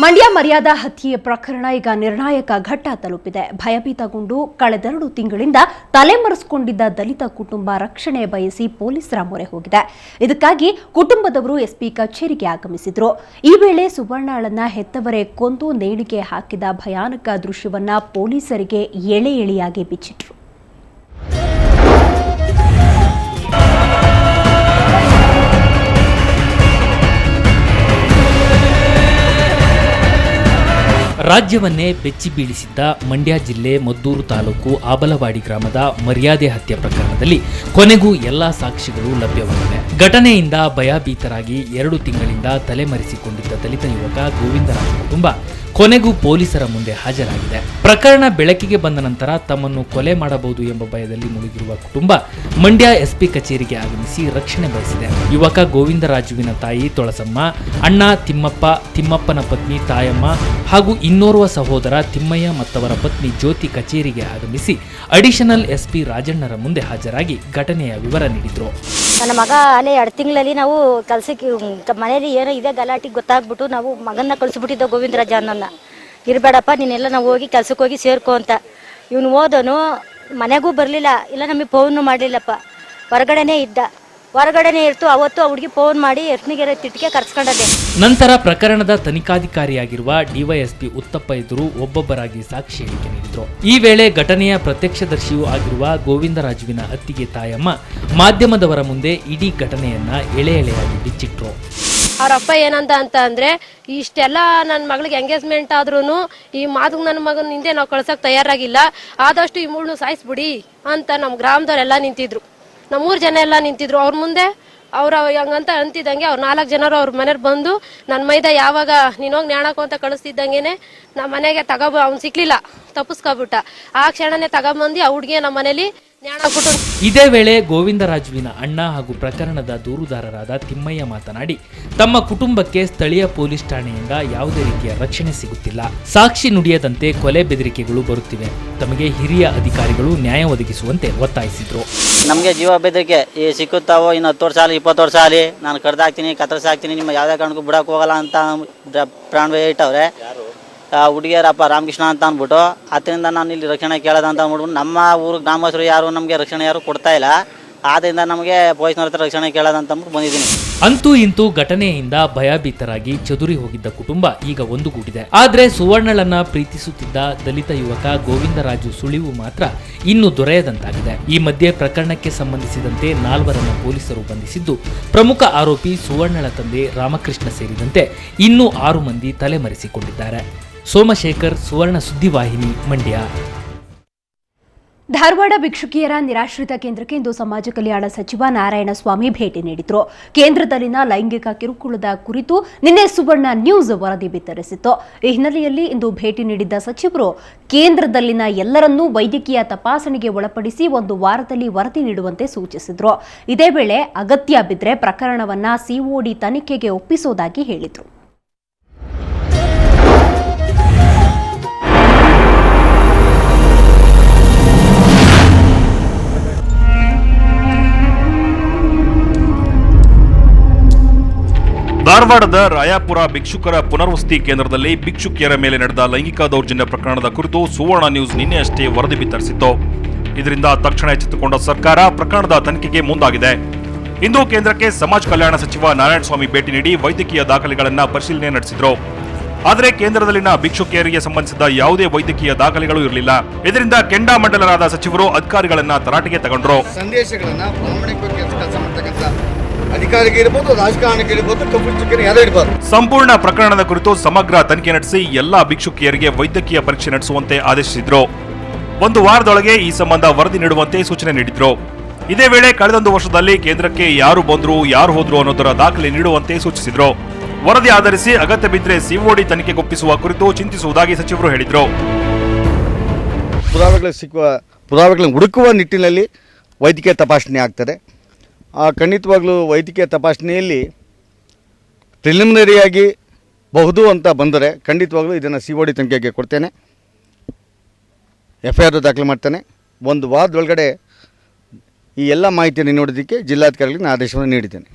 ಮಂಡ್ಯ ಮರ್ಯಾದಾ ಹತ್ಯೆ ಪ್ರಕರಣ ಈಗ ನಿರ್ಣಾಯಕ ಘಟ್ಟ ತಲುಪಿದೆ. ಭಯಭೀತಗೊಂಡು ಕಳೆದೆರಡು ತಿಂಗಳಿಂದ ತಲೆಮರೆಸಿಕೊಂಡಿದ್ದ ದಲಿತ ಕುಟುಂಬ ರಕ್ಷಣೆ ಬಯಸಿ ಪೊಲೀಸರ ಮೊರೆ ಹೋಗಿದೆ. ಇದಕ್ಕಾಗಿ ಕುಟುಂಬದವರು ಎಸ್ಪಿ ಕಚೇರಿಗೆ ಆಗಮಿಸಿದ್ರು. ಈ ವೇಳೆ ಸುವರ್ಣಳನ್ನ ಹೆತ್ತವರೇ ಕೊಂದು ನೇಣಿಗೆ ಹಾಕಿದ ಭಯಾನಕ ದೃಶ್ಯವನ್ನ ಪೊಲೀಸರಿಗೆ ಎಳೆ ಎಳೆಯಾಗಿ ಬಿಚ್ಚಿಟ್ರು. ರಾಜ್ಯವನ್ನೇ ಬೆಚ್ಚಿ ಬೀಳಿಸಿದ್ದ ಮಂಡ್ಯ ಜಿಲ್ಲೆ ಮದ್ದೂರು ತಾಲೂಕು ಆಬಲವಾಡಿ ಗ್ರಾಮದ ಮರ್ಯಾದೆ ಹತ್ಯೆ ಪ್ರಕರಣದಲ್ಲಿ ಕೊನೆಗೂ ಎಲ್ಲಾ ಸಾಕ್ಷಿಗಳು ಲಭ್ಯವಾಗಿವೆ. ಘಟನೆಯಿಂದ ಭಯಭೀತರಾಗಿ 2 ತಿಂಗಳಿಂದ ತಲೆಮರೆಸಿಕೊಂಡಿದ್ದ ದಲಿತ ಯುವಕ ಗೋವಿಂದರಾಜ್ ಕುಟುಂಬ ಕೊನೆಗೂ ಪೊಲೀಸರ ಮುಂದೆ ಹಾಜರಾಗಿದೆ. ಪ್ರಕರಣ ಬೆಳಕಿಗೆ ಬಂದ ನಂತರ ತಮ್ಮನ್ನು ಕೊಲೆ ಮಾಡಬಹುದು ಎಂಬ ಭಯದಲ್ಲಿ ಮುಳುಗಿರುವ ಕುಟುಂಬ ಮಂಡ್ಯ ಎಸ್ಪಿ ಕಚೇರಿಗೆ ಆಗಮಿಸಿ ರಕ್ಷಣೆ ಬಯಸಿದೆ. ಯುವಕ ಗೋವಿಂದರಾಜುವಿನ ತಾಯಿ ತೊಳಸಮ್ಮ, ಅಣ್ಣ ತಿಮ್ಮಪ್ಪ, ತಿಮ್ಮಪ್ಪನ ಪತ್ನಿ ತಾಯಮ್ಮ ಹಾಗೂ ಇನ್ನೋರ್ವ ಸಹೋದರ ತಿಮ್ಮಯ್ಯ ಮತ್ತವರ ಪತ್ನಿ ಜ್ಯೋತಿ ಕಚೇರಿಗೆ ಆಗಮಿಸಿ ಅಡಿಷನಲ್ ಎಸ್ಪಿ ರಾಜಣ್ಣರ ಮುಂದೆ ಹಾಜರಾಗಿ ಘಟನೆಯ ವಿವರ ನೀಡಿದ್ರು. ನನ್ನ ಮಗ ಅಲ್ಲೇ 2 ತಿಂಗಳಲ್ಲಿ ನಾವು ಕೆಲಸಕ್ಕೆ ಮನೇಲಿ ಏನೋ ಇದೆ ಗಲಾಟೆಗೆ ಗೊತ್ತಾಗ್ಬಿಟ್ಟು ನಾವು ಮಗನ್ನ ಕಳಿಸ್ಬಿಟ್ಟಿದ್ದ ಗೋವಿಂದರಾಜ ಅನ್ನೋನ್ನ. ಇರಬೇಡಪ್ಪ ನೀನೆಲ್ಲ ನಾವು ಹೋಗಿ ಕೆಲ್ಸಕ್ಕೆ ಹೋಗಿ ಸೇರ್ಕೊ ಅಂತ. ಇವನು ಓದೋನು ಮನೆಗೂ ಬರಲಿಲ್ಲ, ಇಲ್ಲ ನಮಗೆ ಫೋನು ಮಾಡಲಿಲ್ಲಪ್ಪ. ಹೊರಗಡೆನೇ ಇದ್ದ. ಹೊರಗಡೆನೇ ಇರ್ತು. ಅವತ್ತು ಹುಡುಗಿ ಫೋನ್ ಮಾಡಿ ಎರ್ನಿಗೆರೆ ತಿಟ್ಟಿಗೆ ಕರ್ಸ್ಕೊಂಡದೆ. ನಂತರ ಪ್ರಕರಣದ ತನಿಖಾಧಿಕಾರಿಯಾಗಿರುವ ಡಿವೈಎಸ್ಪಿ ಉತ್ತಪ್ಪ ಎದುರು ಒಬ್ಬೊಬ್ಬರಾಗಿ ಸಾಕ್ಷಿ ಹೇಳಿಕೆ ನೀಡಿದ್ರು. ಈ ವೇಳೆ ಘಟನೆಯ ಪ್ರತ್ಯಕ್ಷದರ್ಶಿಯೂ ಆಗಿರುವ ಗೋವಿಂದರಾಜುವಿನ ಅತ್ತಿಗೆ ತಾಯಮ್ಮ ಮಾಧ್ಯಮದವರ ಮುಂದೆ ಇಡೀ ಘಟನೆಯನ್ನ ಎಳೆ ಎಳೆಯಾಗಿ ಬಿಚ್ಚಿಟ್ರು. ಅವ್ರಪ್ಪ ಏನಂತ ಅಂದ್ರೆ ಇಷ್ಟೆಲ್ಲ ನನ್ನ ಮಗಳಿಗೆ ಎಂಗೇಜ್ಮೆಂಟ್ ಆದ್ರೂ ಈ ಮಾತು ನನ್ನ ಮಗನ ಹಿಂದೆ ನಾವು ಕಳ್ಸಕ್ ತಯಾರಾಗಿಲ್ಲ, ಆದಷ್ಟು ಈ ಮೂಳನ್ನು ಸಾಯಿಸ್ಬಿಡಿ ಅಂತ ನಮ್ಮ ಗ್ರಾಮದವರೆಲ್ಲ ನಿಂತಿದ್ರು. ನಮ್ಮೂರು ಜನ ಎಲ್ಲ ನಿಂತಿದ್ರು. ಅವ್ರ ಮುಂದೆ ಅವ್ರು ಹಂಗಂತ ಅಂತಿದ್ದಂಗೆ ಅವ್ರು 4 ಜನರು ಅವ್ರ ಮನೆಗೆ ಬಂದು ನನ್ನ ಮೈದ ಯಾವಾಗ ನೀನೋಗಿ ನ್ಯಾಣಕು ಅಂತ ಕಳಿಸ್ತಿದ್ದಂಗೆನೆ ನಮ್ಮ ಮನೆಗೆ ಅವ್ನು ಸಿಕ್ಲಿಲ್ಲ, ತಪ್ಪಿಸ್ಕೊಬಿಟ್ಟ. ಆ ಕ್ಷಣನೇ ತಗೊಂಬಂದು ಆ ಹುಡುಗಿಯ ನಮ್ಮ ಮನೇಲಿ ನ್ಯಾಣಕ್ಬಿಟ್ಟು. ಇದೇ ವೇಳೆ ಗೋವಿಂದರಾಜುವಿನ ಅಣ್ಣ ಹಾಗೂ ಪ್ರಕರಣದ ದೂರುದಾರರಾದ ತಿಮ್ಮಯ್ಯ ಮಾತನಾಡಿ ತಮ್ಮ ಕುಟುಂಬಕ್ಕೆ ಸ್ಥಳೀಯ ಪೊಲೀಸ್ ಠಾಣೆಯಿಂದ ಯಾವುದೇ ರೀತಿಯ ರಕ್ಷಣೆ ಸಿಗುತ್ತಿಲ್ಲ. ಸಾಕ್ಷಿ ನುಡಿಯದಂತೆ ಕೊಲೆ ಬೆದರಿಕೆಗಳು ಬರುತ್ತಿವೆ. ತಮಗೆ ಹಿರಿಯ ಅಧಿಕಾರಿಗಳು ನ್ಯಾಯ ಒದಗಿಸುವಂತೆ ಒತ್ತಾಯಿಸಿದ್ರು. ನಮಗೆ ಜೀವ ಬೆದರಿಕೆ ಸಿಕ್ಕುತ್ತಾವೋ, ಇನ್ನು 10 ವರ್ಷ ಆಗಲಿ 20 ವರ್ಷ ಆಗಲಿ ನಾನು ಕಡ್ದಾಕ್ತೀನಿ, ಕತ್ತರಿಸಾಕ್ತೀನಿ, ನಿಮ್ಮ ಯಾವುದೇ ಕಾರಣಕ್ಕೂ ಬಿಡಕ್ಕೆ ಹೋಗಲ್ಲ ಅಂತ ಪ್ರಾಣವೇ ಇಟ್ಟವ್ರೆ. ಹುಡುಗಿಯರಪ್ಪ ರಾಮಕೃಷ್ಣ ಅಂತ ಅಂದ್ಬಿಟ್ಟು ಅದರಿಂದ ನಾನು ಇಲ್ಲಿ ರಕ್ಷಣೆ ಕೇಳೋದಂತ ಅಂದ್ಬಿಟ್ಟು ನಮ್ಮ ಊರು ಗ್ರಾಮಸ್ಥರು ಯಾರು ನಮಗೆ ರಕ್ಷಣೆ ಯಾರು ಕೊಡ್ತಾ ಇಲ್ಲ. ಆದ್ದರಿಂದ ನಮಗೆ ಪೊಲೀಸ್ನವ್ರ ಹತ್ರ ರಕ್ಷಣೆ ಕೇಳೋದಂತ ಅಂದ್ಬಿಟ್ಟು ಬಂದಿದ್ದೀನಿ. ಅಂತೂ ಇಂತೂ ಘಟನೆಯಿಂದ ಭಯಭೀತರಾಗಿ ಚದುರಿ ಹೋಗಿದ್ದ ಕುಟುಂಬ ಈಗ ಒಂದುಗೂಡಿದೆ. ಆದ್ರೆ ಸುವರ್ಣಳನ್ನ ಪ್ರೀತಿಸುತ್ತಿದ್ದ ದಲಿತ ಯುವಕ ಗೋವಿಂದರಾಜು ಸುಳಿವು ಮಾತ್ರ ಇನ್ನು ದೊರೆಯದಂತಾಗಿದೆ. ಈ ಮಧ್ಯೆ ಪ್ರಕರಣಕ್ಕೆ ಸಂಬಂಧಿಸಿದಂತೆ 4 ಪೊಲೀಸರು ಬಂಧಿಸಿದ್ದು, ಪ್ರಮುಖ ಆರೋಪಿ ಸುವರ್ಣಳ ತಂದೆ ರಾಮಕೃಷ್ಣ ಸೇರಿದಂತೆ ಇನ್ನೂ 6 ಮಂದಿ ತಲೆಮರೆಸಿಕೊಂಡಿದ್ದಾರೆ. ಸೋಮಶೇಖರ್, ಸುವರ್ಣ ಸುದ್ದಿವಾಹಿನಿ, ಮಂಡ್ಯ. ಧಾರವಾಡ ಭಿಕ್ಷುಕಿಯರ ನಿರಾಶ್ರಿತ ಕೇಂದ್ರಕ್ಕೆ ಇಂದು ಸಮಾಜ ಕಲ್ಯಾಣ ಸಚಿವ ನಾರಾಯಣಸ್ವಾಮಿ ಭೇಟಿ ನೀಡಿದ್ರು. ಕೇಂದ್ರದಲ್ಲಿನ ಲೈಂಗಿಕ ಕಿರುಕುಳದ ಕುರಿತು ನಿನ್ನೆ ಸುವರ್ಣ ನ್ಯೂಸ್ ವರದಿ ಬಿತ್ತರಿಸಿತ್ತು. ಈ ಹಿನ್ನೆಲೆಯಲ್ಲಿ ಇಂದು ಭೇಟಿ ನೀಡಿದ್ದ ಸಚಿವರು ಕೇಂದ್ರದಲ್ಲಿನ ಎಲ್ಲರನ್ನೂ ವೈದ್ಯಕೀಯ ತಪಾಸಣೆಗೆ ಒಳಪಡಿಸಿ 1 ವಾರದಲ್ಲಿ ವರದಿ ನೀಡುವಂತೆ ಸೂಚಿಸಿದ್ರು. ಇದೇ ವೇಳೆ ಅಗತ್ಯ ಬಿದ್ದರೆ ಪ್ರಕರಣವನ್ನ ಸಿಒಡಿ ತನಿಖೆಗೆ ಒಪ್ಪಿಸುವುದಾಗಿ ಹೇಳಿದ್ರು. ಧಾರವಾಡದ ರಾಯಾಪುರ ಭಿಕ್ಷುಕರ ಪುನರ್ವಸತಿ ಕೇಂದ್ರದಲ್ಲಿ ಭಿಕ್ಷುಕಿಯರ ಮೇಲೆ ನಡೆದ ಲೈಂಗಿಕ ದೌರ್ಜನ್ಯ ಪ್ರಕರಣದ ಕುರಿತು ಸುವರ್ಣ ನ್ಯೂಸ್ ನಿನ್ನೆ ಅಷ್ಟೇ ವರದಿ ಬಿತ್ತರಿಸಿತ್ತು. ಇದರಿಂದ ತಕ್ಷಣ ಎಚ್ಚೆತ್ತುಕೊಂಡ ಸರ್ಕಾರ ಪ್ರಕರಣದ ತನಿಖೆಗೆ ಮುಂದಾಗಿದೆ. ಇಂದು ಕೇಂದ್ರಕ್ಕೆ ಸಮಾಜ ಕಲ್ಯಾಣ ಸಚಿವ ನಾರಾಯಣಸ್ವಾಮಿ ಭೇಟಿ ನೀಡಿ ವೈದ್ಯಕೀಯ ದಾಖಲೆಗಳನ್ನು ಪರಿಶೀಲನೆ ನಡೆಸಿದ್ರು. ಆದರೆ ಕೇಂದ್ರದಲ್ಲಿನ ಭಿಕ್ಷುಕಿಯರಿಗೆ ಸಂಬಂಧಿಸಿದ ಯಾವುದೇ ವೈದ್ಯಕೀಯ ದಾಖಲೆಗಳು ಇರಲಿಲ್ಲ. ಇದರಿಂದ ಕೆಂಡಾಮಂಡಲರಾದ ಸಚಿವರು ಅಧಿಕಾರಿಗಳನ್ನ ತರಾಟೆಗೆ ತಗೊಂಡ್ರು. ಅಧಿಕಾರಿಗೆ ಇರಬಹುದು, ರಾಜಕಾರಣಕ್ಕೆ ಇರಬಹುದು, ಸಂಪೂರ್ಣ ಪ್ರಕರಣದ ಕುರಿತು ಸಮಗ್ರ ತನಿಖೆ ನಡೆಸಿ ಎಲ್ಲಾ ಭಿಕ್ಷುಕಿಯರಿಗೆ ವೈದ್ಯಕೀಯ ಪರೀಕ್ಷೆ ನಡೆಸುವಂತೆ ಆದೇಶಿಸಿದ್ರು. 1 ವಾರದೊಳಗೆ ಈ ಸಂಬಂಧ ವರದಿ ನೀಡುವಂತೆ ಸೂಚನೆ ನೀಡಿದ್ರು. ಇದೇ ವೇಳೆ ಕಳೆದೊಂದು ವರ್ಷದಲ್ಲಿ ಕೇಂದ್ರಕ್ಕೆ ಯಾರು ಬಂದ್ರು ಯಾರು ಹೋದ್ರು ಅನ್ನೋದರ ದಾಖಲೆ ನೀಡುವಂತೆ ಸೂಚಿಸಿದ್ರು. ವರದಿ ಆಧರಿಸಿ ಅಗತ್ಯ ಬಿದ್ದರೆ ಸಿಒಡಿ ತನಿಖೆಗೊಪ್ಪಿಸುವ ಕುರಿತು ಚಿಂತಿಸುವುದಾಗಿ ಸಚಿವರು ಹೇಳಿದ್ರು. ಪುರಾವೆಗಳನ್ನು ಹುಡುಕುವ ನಿಟ್ಟಿನಲ್ಲಿ ವೈದ್ಯಕೀಯ ತಪಾಸಣೆ ಆಗ್ತದೆ. ಖಂಡಿತವಾಗ್ಲೂ ವೈದ್ಯಕೀಯ ತಪಾಸಣೆಯಲ್ಲಿ ಪ್ರಿಲಿಮಿನರಿಯಾಗಿ ಬಹುದು ಅಂತ ಬಂದರೆ ಖಂಡಿತವಾಗ್ಲೂ ಇದನ್ನು ಸಿಒಡಿ ತನಿಖೆಗೆ ಕೊಡ್ತೇನೆ, FIR ದಾಖಲೆ ಮಾಡ್ತೇನೆ. 1 ವಾರದೊಳಗಡೆ ಈ ಎಲ್ಲ ಮಾಹಿತಿಯನ್ನು ನೀಡೋದಕ್ಕೆ ಜಿಲ್ಲಾಧಿಕಾರಿಗಳಿಗೆ ಆದೇಶವನ್ನು ನೀಡಿದ್ದೇನೆ.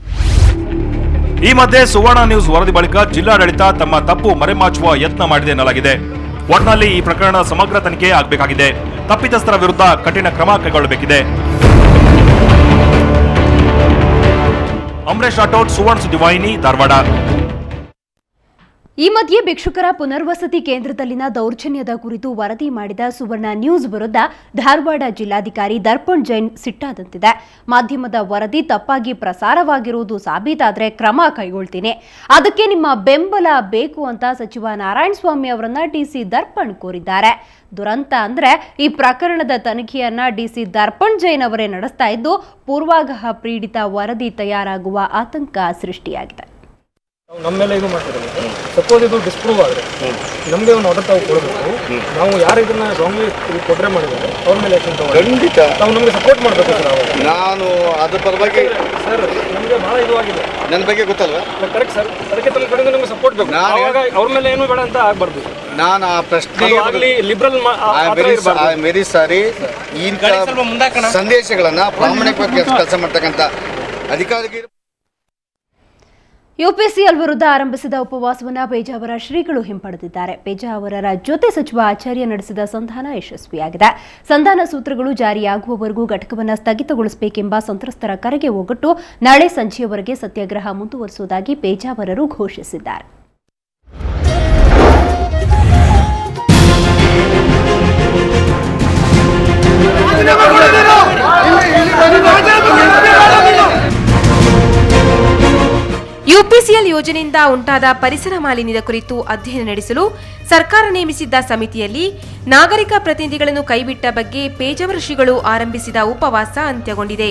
ಈ ಮಧ್ಯೆ ಸುವರ್ಣ ನ್ಯೂಸ್ ವರದಿ ಬಳಿಕ ಜಿಲ್ಲಾಡಳಿತ ತಮ್ಮ ತಪ್ಪು ಮರೆಮಾಚುವ ಯತ್ನ ಮಾಡಿದೆ ಎನ್ನಲಾಗಿದೆ. ಒಟ್ನಲ್ಲಿ ಈ ಪ್ರಕರಣ ಸಮಗ್ರ ತನಿಖೆ ಆಗಬೇಕಾಗಿದೆ. ತಪ್ಪಿತಸ್ಥರ ವಿರುದ್ಧ ಕಠಿಣ ಕ್ರಮ ಕೈಗೊಳ್ಳಬೇಕಿದೆ. ಅಮರೇಶ್ ರಾಠೋಡ್, ಸುವರ್ಣ ಸುದ್ದಿವಾಹಿನಿ, ಧಾರವಾಡ. ಈ ಮಧ್ಯೆ ಭಿಕ್ಷುಕರ ಪುನರ್ವಸತಿ ಕೇಂದ್ರದಲ್ಲಿನ ದೌರ್ಜನ್ಯದ ಕುರಿತು ವರದಿ ಮಾಡಿದ ಸುವರ್ಣ ನ್ಯೂಸ್ ವಿರುದ್ಧ ಧಾರವಾಡ ಜಿಲ್ಲಾಧಿಕಾರಿ ದರ್ಪಣ್ ಜೈನ್ ಸಿಟ್ಟಾದಂತಿದೆ. ಮಾಧ್ಯಮದ ವರದಿ ತಪ್ಪಾಗಿ ಪ್ರಸಾರವಾಗಿರುವುದು ಸಾಬೀತಾದರೆ ಕ್ರಮ ಕೈಗೊಳ್ತೀನಿ, ಅದಕ್ಕೆ ನಿಮ್ಮ ಬೆಂಬಲ ಬೇಕು ಅಂತ ಸಚಿವ ನಾರಾಯಣಸ್ವಾಮಿ ಅವರನ್ನ ಡಿಸಿ ದರ್ಪಣ್ ಕೋರಿದ್ದಾರೆ. ದುರಂತ ಅಂದ್ರೆ ಈ ಪ್ರಕರಣದ ತನಿಖೆಯನ್ನ ಡಿಸಿ ದರ್ಪಣ್ ಜೈನ್ ಅವರೇ ನಡೆಸ್ತಾ ಇದ್ದು ಪೂರ್ವಾಗ್ರಹ ಪೀಡಿತ ವರದಿ ತಯಾರಾಗುವ ಆತಂಕ ಸೃಷ್ಟಿಯಾಗಿದೆ. ನಮ್ಮ ಮೇಲೆ ಇದು ಮಾಡ್ತಿದ್ದಾರೆ. ಸಪೋಸ್ ಇದು ಡಿಸ್ಪ್ರೂವ್ ಆದರೆ ನಮಗೆ ಒಂದು ಆರ್ಡರ್ ತಾವು ಕೊಡಬೇಕು. ನಾವು ಯಾರು ಇದನ್ನ ರಾಂಗ್ಲಿ ಕೊಟ್ರೆ ಮಾಡಿದ್ದಾರೆ ಅವ್ರ ಮೇಲೆ ಆಕ್ಷನ್ ತಗೊಂಡು ಖಂಡಿತ ನಾವು ನಮಗೆ ಸಪೋರ್ಟ್ ಮಾಡಬೇಕು ಸರ್. ನಾನು ಅದ್ರ ಪರವಾಗಿ ಸರ್ ನಮಗೆ ಭಾಳ ಇದು ಆಗಿದೆ. ನನ್ನ ಬಗ್ಗೆ ಗೊತ್ತಲ್ವಾ? Correct sir. ಅದಕ್ಕೆ ತಮ್ಮ ಕಡೆಯಿಂದ ನಮಗೆ ಸಪೋರ್ಟ್ ಬೇಕು. ಆವಾಗ ಅವ್ರ ಮೇಲೆ ಏನು ಬೇಡ ಅಂತ ಆಗ್ಬಾರ್ದು. ನಾನು ಆ ಪ್ರಶ್ನೆಗೆ ಆಗಲಿ ಲಿಬರಲ್ ವೆರಿ ಸಾರಿ. ಇಂಥ ಸಂದೇಶಗಳನ್ನ ಪ್ರಾಮಾಣಿಕವಾಗಿ ಕೆಲಸ ಮಾಡ್ತಕ್ಕಂಥ ಅಧಿಕಾರಿಗೆ ಯುಪಿಸಿಎಲ್ ವಿರುದ್ಧ ಆರಂಭಿಸಿದ ಉಪವಾಸವನ್ನು ಪೇಜಾವರ ಶ್ರೀಗಳು ಹಿಂಪಡೆದಿದ್ದಾರೆ. ಪೇಜಾವರರ ಜೊತೆ ಸಚಿವ ಆಚಾರ್ಯ ನಡೆಸಿದ ಸಂಧಾನ ಯಶಸ್ವಿಯಾಗಿದೆ. ಸಂಧಾನ ಸೂತ್ರಗಳು ಜಾರಿಯಾಗುವವರೆಗೂ ಘಟಕವನ್ನು ಸ್ಥಗಿತಗೊಳಿಸಬೇಕೆಂಬ ಸಂತ್ರಸ್ತರ ಕರೆಗೆ ಒಗ್ಗಟ್ಟು ನಾಳೆ ಸಂಜೆಯವರೆಗೆ ಸತ್ಯಾಗ್ರಹ ಮುಂದುವರಿಸುವುದಾಗಿ ಪೇಜಾವರರು ಘೋಷಿಸಿದ್ದಾರೆ. ಯುಪಿಸಿಎಲ್ ಯೋಜನೆಯಿಂದ ಉಂಟಾದ ಪರಿಸರ ಮಾಲಿನ್ಯದ ಕುರಿತು ಅಧ್ಯಯನ ನಡೆಸಲು ಸರ್ಕಾರ ನೇಮಿಸಿದ್ದ ಸಮಿತಿಯಲ್ಲಿ ನಾಗರಿಕ ಪ್ರತಿನಿಧಿಗಳನ್ನು ಕೈಬಿಟ್ಟ ಬಗ್ಗೆ ಪೇಜಾವರ ಶ್ರೀಗಳು ಆರಂಭಿಸಿದ ಉಪವಾಸ ಅಂತ್ಯಗೊಂಡಿದೆ.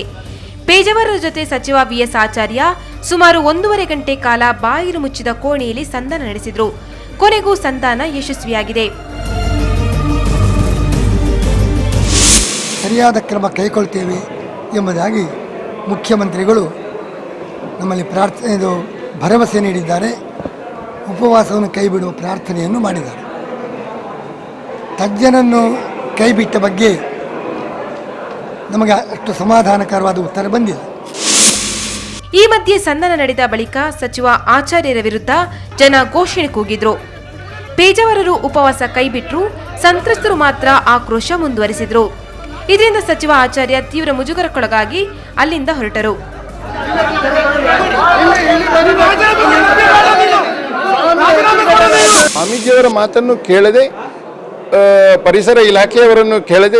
ಪೇಜಾವರರ ಜೊತೆ ಸಚಿವ ವಿಎಸ್ ಆಚಾರ್ಯ ಸುಮಾರು 1.5 ಗಂಟೆ ಕಾಲ ಬಾಗಿಲು ಮುಚ್ಚಿದ ಕೋಣೆಯಲ್ಲಿ ಸಂಧಾನ ನಡೆಸಿದರು. ಕೊನೆಗೂ ಸಂಧಾನ ಯಶಸ್ವಿಯಾಗಿದೆ. ಸರಿಯಾದ ಕ್ರಮ ಕೈಗೊಳ್ತೇವೆ ಎಂಬುದಾಗಿ ಮುಖ್ಯಮಂತ್ರಿಗಳು ನಮ್ಮಲ್ಲಿ ಭರವಸೆ ನೀಡಿದ್ದಾರೆ. ಉಪವಾಸವನ್ನು ಕೈಬಿಡುವ ಪ್ರಾರ್ಥನೆಯನ್ನು ಮಾಡಿದ್ದಾರೆ. ತಜ್ಞನನ್ನು ಕೈಬಿಟ್ಟ ಬಗ್ಗೆ ನಮಗೆ ಅಷ್ಟು ಸಮಾಧಾನಕರವಾದ ಉತ್ತರ ಬಂದಿಲ್ಲ. ಈ ಮಧ್ಯೆ ಸಂಧಾನ ನಡೆದ ಬಳಿಕ ಸಚಿವ ಆಚಾರ್ಯರ ವಿರುದ್ಧ ಜನ ಘೋಷಣೆ ಕೂಗಿದ್ರು. ಪೇಜಾವರರು ಉಪವಾಸ ಕೈಬಿಟ್ರು, ಸಂತ್ರಸ್ತರು ಮಾತ್ರ ಆಕ್ರೋಶ ಮುಂದುವರೆಸಿದ್ರು. ಇದರಿಂದ ಸಚಿವ ಆಚಾರ್ಯ ತೀವ್ರ ಮುಜುಗರಕ್ಕೊಳಗಾಗಿ ಅಲ್ಲಿಂದ ಹೊರಟರು. ಸ್ವಾಮೀಜಿಯವರ ಮಾತನ್ನು ಕೇಳದೆ, ಪರಿಸರ ಇಲಾಖೆಯವರನ್ನು ಕೇಳದೆ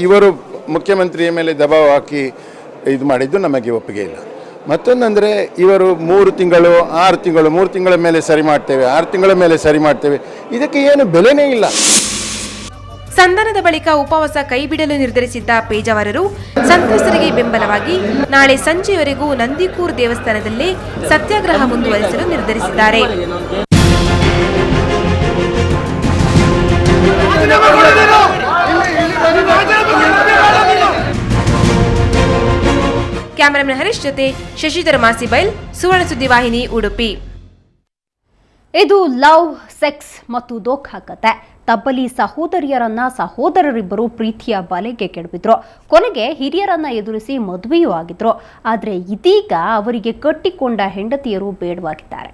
ಇವರು ಮುಖ್ಯಮಂತ್ರಿಯ ಮೇಲೆ ದಬಾವ್ ಹಾಕಿ ಇದು ಮಾಡಿದ್ದು ನಮಗೆ ಒಪ್ಪಿಗೆ ಇಲ್ಲ. ಮತ್ತೊಂದಂದರೆ ಇವರು 3 ತಿಂಗಳು 6 ತಿಂಗಳು 3 ತಿಂಗಳ ಮೇಲೆ ಸರಿ ಮಾಡ್ತೇವೆ, 6 ತಿಂಗಳ ಮೇಲೆ ಸರಿ ಮಾಡ್ತೇವೆ, ಇದಕ್ಕೆ ಏನು ಬೆಲೆನೇ ಇಲ್ಲ. ಸಂಧಾನದ ಬಳಿಕ ಉಪವಾಸ ಕೈಬಿಡಲು ನಿರ್ಧರಿಸಿದ್ದ ಪೇಜಾವರರು ಸಂತ್ರಸ್ತರಿಗೆ ಬೆಂಬಲವಾಗಿ ನಾಳೆ ಸಂಜೆಯವರೆಗೂ ನಂದಿಕೂರ್ ದೇವಸ್ಥಾನದಲ್ಲೇ ಸತ್ಯಾಗ್ರಹ ಮುಂದುವರಿಸಲು ನಿರ್ಧರಿಸಿದ್ದಾರೆ. ಕ್ಯಾಮರಾಮನ್ ಹರೀಶ್ ಜೊತೆ ಶಶಿಧರ ಮಾಸಿಬೈಲ್, ಸುವರ್ಣ ಸುದ್ದಿವಾಹಿನಿ, ಉಡುಪಿ. ಇದು ಲವ್, ಸೆಕ್ಸ್ ಮತ್ತು ದೋಖಾ ಕತೆ. ತಬ್ಬಲಿ ಸಹೋದರಿಯರನ್ನ ಸಹೋದರರಿಬ್ಬರು ಪ್ರೀತಿಯ ಬಲೆಗೆ ಕೆಡವಿದ್ರು. ಕೊನೆಗೆ ಹಿರಿಯರನ್ನ ಎದುರಿಸಿ ಮದುವೆಯೂ ಆಗಿದ್ರು. ಆದರೆ ಇದೀಗ ಅವರಿಗೆ ಕಟ್ಟಿಕೊಂಡ ಹೆಂಡತಿಯರು ಬೇಡವಾಗಿದ್ದಾರೆ.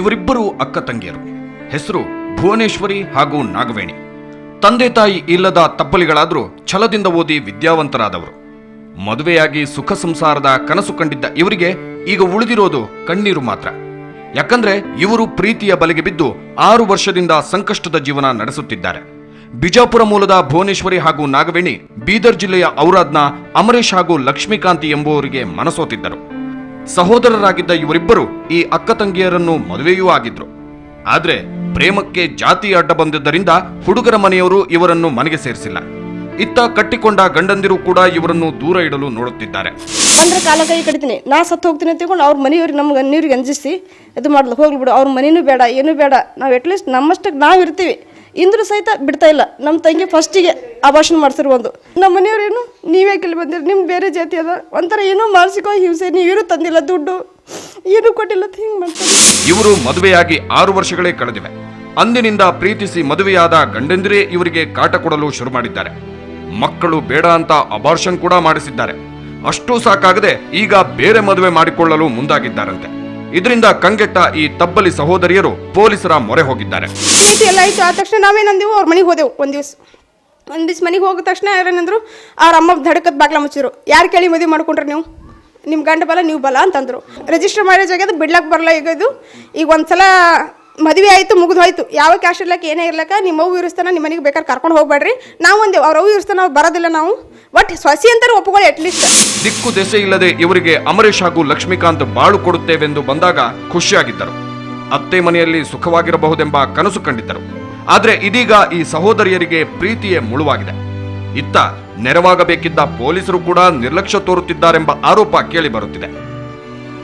ಇವರಿಬ್ಬರು ಅಕ್ಕ ತಂಗಿಯರು. ಹೆಸರು ಭುವನೇಶ್ವರಿ ಹಾಗೂ ನಾಗವೇಣಿ. ತಂದೆ ತಾಯಿ ಇಲ್ಲದ ತಪ್ಪಲಿಗಳಾದರೂ ಛಲದಿಂದ ಓದಿ ವಿದ್ಯಾವಂತರಾದವರು. ಮದುವೆಯಾಗಿ ಸುಖ ಸಂಸಾರದ ಕನಸು ಕಂಡಿದ್ದ ಇವರಿಗೆ ಈಗ ಉಳಿದಿರೋದು ಕಣ್ಣೀರು ಮಾತ್ರ. ಯಾಕಂದ್ರೆ ಇವರು ಪ್ರೀತಿಯ ಬಲೆಗೆ ಬಿದ್ದು 6 ವರ್ಷದಿಂದ ಸಂಕಷ್ಟದ ಜೀವನ ನಡೆಸುತ್ತಿದ್ದಾರೆ. ಬಿಜಾಪುರ ಮೂಲದ ಭುವನೇಶ್ವರಿ ಹಾಗೂ ನಾಗವೇಣಿ ಬೀದರ್ ಜಿಲ್ಲೆಯ ಔರಾದ್ನ ಅಮರೇಶ್ ಹಾಗೂ ಲಕ್ಷ್ಮೀಕಾಂತಿ ಎಂಬುವರಿಗೆ ಮನಸೋತಿದ್ದರು. ಸಹೋದರರಾಗಿದ್ದ ಇವರಿಬ್ಬರು ಈ ಅಕ್ಕ ತಂಗಿಯರನ್ನು ಮದುವೆಯೂ ಆಗಿದ್ರು. ಆದ್ರೆ ಪ್ರೇಮಕ್ಕೆ ಜಾತಿ ಅಡ್ಡ ಬಂದಿದ್ದರಿಂದ ಹುಡುಗರ ಮನೆಯವರು ಇವರನ್ನು ಮನೆಗೆ ಸೇರಿಸಿಲ್ಲ. ಇತ್ತ ಕಟ್ಟಿಕೊಂಡ ಗಂಡಂದಿರು ಕೂಡ ಇವರನ್ನು ದೂರ ಇಡಲು ನೋಡುತ್ತಿದ್ದಾರೆ. ಬಂದ್ರೆ ಕಾಲ ಕೈ ಕಡಿತೀನಿ, ನಾ ಸತ್ತು ಹೋಗ್ತೀನಿ ಅಂತ ತಿಳ್ಕೊಂಡು ಅವ್ರ ಮನೆಯವ್ರಿಗೆ ನಮ್ಗೆ ಅನ್ನೀವ್ರಿಗೆ ಅಂಜಿಸಿ ಇದು ಮಾಡ್ಲು ಹೋಗ್ಲಿ ಬಿಡು, ಅವ್ರ ಮನೇನೂ ಬೇಡ ಏನೂ ಬೇಡ, ನಾವು ಅಟ್ಲೀಸ್ಟ್ ನಮ್ಮಷ್ಟಕ್ಕೆ ನಾವು ಇರ್ತೀವಿ, ಇಂದ್ರೂ ಸಹಿತ ಬಿಡ್ತಾ ಇಲ್ಲ. ನಮ್ಮ ತಂಗಿ ಫಸ್ಟಿಗೆ ಅಭಾಷಣ ಮಾಡಿಸಿರು ಒಂದು. ನಮ್ಮ ಮನೆಯವ್ರೇನು ನೀವೇ ಇಲ್ಲಿ ಬಂದಿರಿ, ನಿಮ್ಮ ಬೇರೆ ಜಾತಿ ಅದ ಒಂಥರ ಏನೋ ಮಾನಸಿಕ ಹಿಂಸೆ, ನೀವೇನು ತಂದಿಲ್ಲ, ದುಡ್ಡು ಏನೂ ಕೊಟ್ಟಿಲ್ಲ, ಹಿಂಗೆ ಮಾಡ್ತಾರೆ. ಇವರು ಮದುವೆಯಾಗಿ 6 ವರ್ಷಗಳೇ ಕಳೆದಿವೆ. ಅಂದಿನಿಂದ ಪ್ರೀತಿಸಿ ಮದುವೆಯಾದ ಗಂಡಂದಿರೇ ಇವರಿಗೆ ಕಾಟ ಕೊಡಲು ಶುರು ಮಾಡಿದ್ದಾರೆ. ಮಕ್ಕಳು ಬೇಡ ಅಂತ ಅಬಾರ್ಷನ್ ಕೂಡ ಮಾಡಿಸಿದ್ದಾರೆ. ಅಷ್ಟೂ ಸಾಕಾಗದೆ ಈಗ ಬೇರೆ ಮದುವೆ ಮಾಡಿಕೊಳ್ಳಲು ಮುಂದಾಗಿದ್ದಾರಂತೆ. ಇದರಿಂದ ಕಂಗೆಟ್ಟ ಈ ತಬ್ಬಲಿ ಸಹೋದರಿಯರು ಪೊಲೀಸರ ಮೊರೆ ಹೋಗಿದ್ದಾರೆ. ಪ್ರೀತಿ ಎಲ್ಲ ಆಯ್ತು. ಆದ ತಕ್ಷಣ ನಾವೇನಂದೆವು, ಅವ್ರ ಮನೆಗೆ ಹೋದೆವು. ಒಂದು ದಿವ್ಸ ಮನೆಗೆ ಹೋಗಿದ ತಕ್ಷಣ ಯಾರೇನಂದ್ರು, ಅವ್ರ ಅಮ್ಮ ಧಡಕದ ಬಾಗ್ಲ ಮುಚ್ಚಿರು. ಯಾರು ಕೇಳಿ ಮದುವೆ ಮಾಡ್ಕೊಂಡ್ರೆ ನೀವು, ನಿಮ್ಮ ಗಂಡ ಬಲ ನೀವು ಬಲ ಅಂತಂದ್ರು. ರಿಜಿಸ್ಟರ್ ಮ್ಯಾರೇಜ್ ಆಗ್ಯದ, ಬಿಡ್ಲಕ್ಕೆ ಬರಲ್ಲ. ಈಗ ಒಂದ್ಸಲ ಮದುವೆ ಆಯಿತು, ಮುಗಿದು ಹೋಯ್ತು. ಯಾವ ಕ್ಯಾಶ್ ಇರ್ಲಕ್ಕ ಏನೇ ಇರ್ಲಕ್ಕ ನಿಮ್ಮ ಅವ್ವ ಇರಿಸ್ತಾನ, ನಿಮ್ಮ ಮನೆಗೆ ಬೇಕಾದ್ರೆ ಕರ್ಕೊಂಡು ಹೋಗ್ಬೇಡ್ರಿ. ನಾವು ಒಂದೇವು, ಅವ್ರ ಅವ್ವ ಇರಿಸ್ತಾನ, ನಾವು ಬರೋದಿಲ್ಲ. ನಾವು ಒಟ್ಟು ಸೊಸಿ ಅಂತಾರೆ ಒಪ್ಪುಗಳು ಅಟ್ಲೀಸ್ಟ್. ದಿಕ್ಕು ದೆಸೆ ಇಲ್ಲದೆ ಇವರಿಗೆ ಅಮರೇಶ್ ಹಾಗೂ ಲಕ್ಷ್ಮೀಕಾಂತ್ ಬಾಳು ಕೊಡುತ್ತೇವೆಂದು ಬಂದಾಗ ಖುಷಿಯಾಗಿದ್ದರು. ಅತ್ತೆ ಮನೆಯಲ್ಲಿ ಸುಖವಾಗಿರಬಹುದೆಂಬ ಕನಸು ಕಂಡಿದ್ದರು. ಆದರೆ ಇದೀಗ ಈ ಸಹೋದರಿಯರಿಗೆ ಪ್ರೀತಿಯೇ ಮುಳುವಾಗಿದೆ. ಇತ್ತ ನೆರವಾಗಬೇಕಿದ್ದ ಪೊಲೀಸರು ಕೂಡ ನಿರ್ಲಕ್ಷ್ಯ ತೋರುತ್ತಿದ್ದಾರೆಂಬ ಆರೋಪ ಕೇಳಿ ಬರುತ್ತಿದೆ.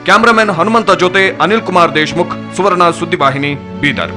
ಕ್ಯಾಮರಾಮನ್ ಹನುಮಂತ ಜೊತೆ ಅನಿಲ್ ಕುಮಾರ್ ದೇಶ್ಮುಖ್, ಸುವರ್ಣ ಸುದ್ದಿವಾಹಿನಿ, ಬೀದರ್.